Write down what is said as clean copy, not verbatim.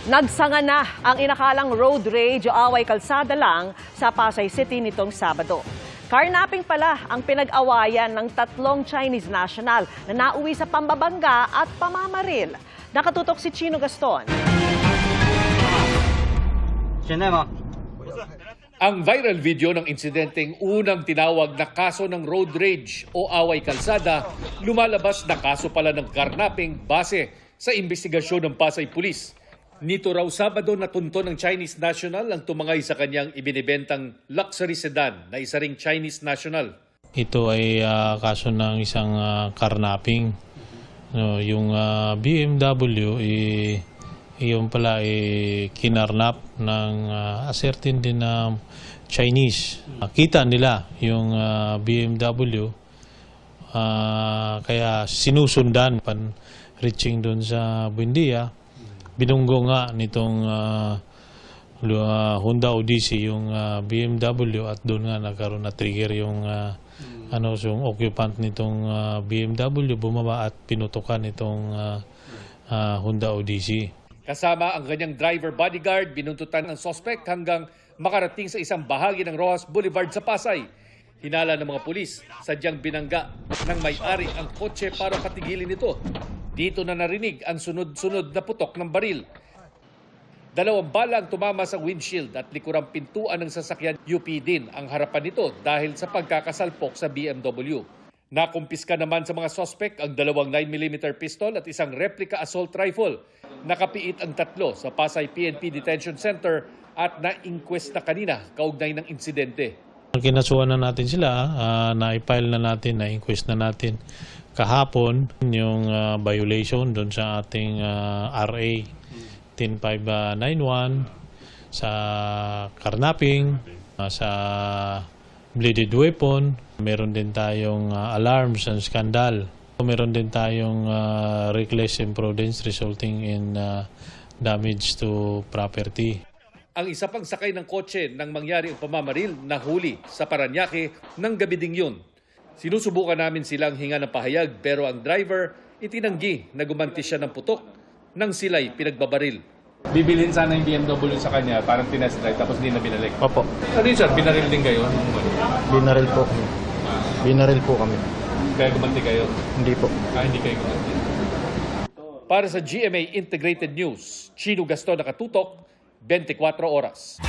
Nagsanga na ang inakalang road rage o away kalsada lang sa Pasay City nitong Sabado. Carnapping pala ang pinag-awayan ng tatlong Chinese national na nauwi sa pambabangga at pamamaril. Nakatutok si Chino Gaston. Ang viral video ng insidenteng unang tinawag na kaso ng road rage o away kalsada, lumalabas na kaso pala ng carnapping base sa investigasyon ng Pasay Police. Nito raw Sabado natunto ng Chinese national ang tumangay sa kanyang ibinibentang luxury sedan na isa ring Chinese national. Ito ay kaso ng isang carnapping. No, yung BMW yung pala kinarnap ng certain din na Chinese. Kita nila yung BMW kaya sinusundan pan reaching doon sa Buendia. Binunggo nga nitong Honda Odyssey yung BMW at doon nga nagkaroon na trigger yung yung occupant nitong BMW bumaba at pinutukan itong Honda Odyssey. Kasama ang kanyang driver bodyguard, binuntutan ang suspect hanggang makarating sa isang bahagi ng Rojas Boulevard sa Pasay. Hinala ng mga pulis, sadyang binangga ng may-ari ang kotse para patigilin ito. Dito na narinig ang sunod-sunod na putok ng baril. 2 bala ang tumama sa windshield at likurang pintuan ng sasakyan. UP din ang harapan nito dahil sa pagkakasalpok sa BMW. Nakumpiska naman sa mga suspect ang 2 9mm pistol at isang replica assault rifle. Nakapiit ang 3 sa Pasay PNP Detention Center at na-inquest na kanina kaugnay ng insidente. Kinasuhan na natin sila, na-file na natin, na-inquest na natin kahapon yung violation doon sa ating RA 10591 sa carnapping, sa bladed weapon. Meron din tayong alarms and scandal. Meron din tayong reckless imprudence resulting in damage to property. Ang isa pang sakay ng kotse nang mangyari ang pamamaril nahuli sa Parañaque ng gabi ding yun. Sinusubukan namin silang hinga ng pahayag pero ang driver itinanggi na gumanti siya ng putok nang sila'y pinagbabaril. Bibilhin sana yung BMW sa kanya, parang tinest drive tapos hindi na binalik. Opo. Ano yun sir, binaril din kayo? Binaril po kami. Binaril po kami. Kaya gumanti kayo? Hindi po. Hindi kayo gumanti. Para sa GMA Integrated News, Chino Gaston, nakatutok, 24 oras.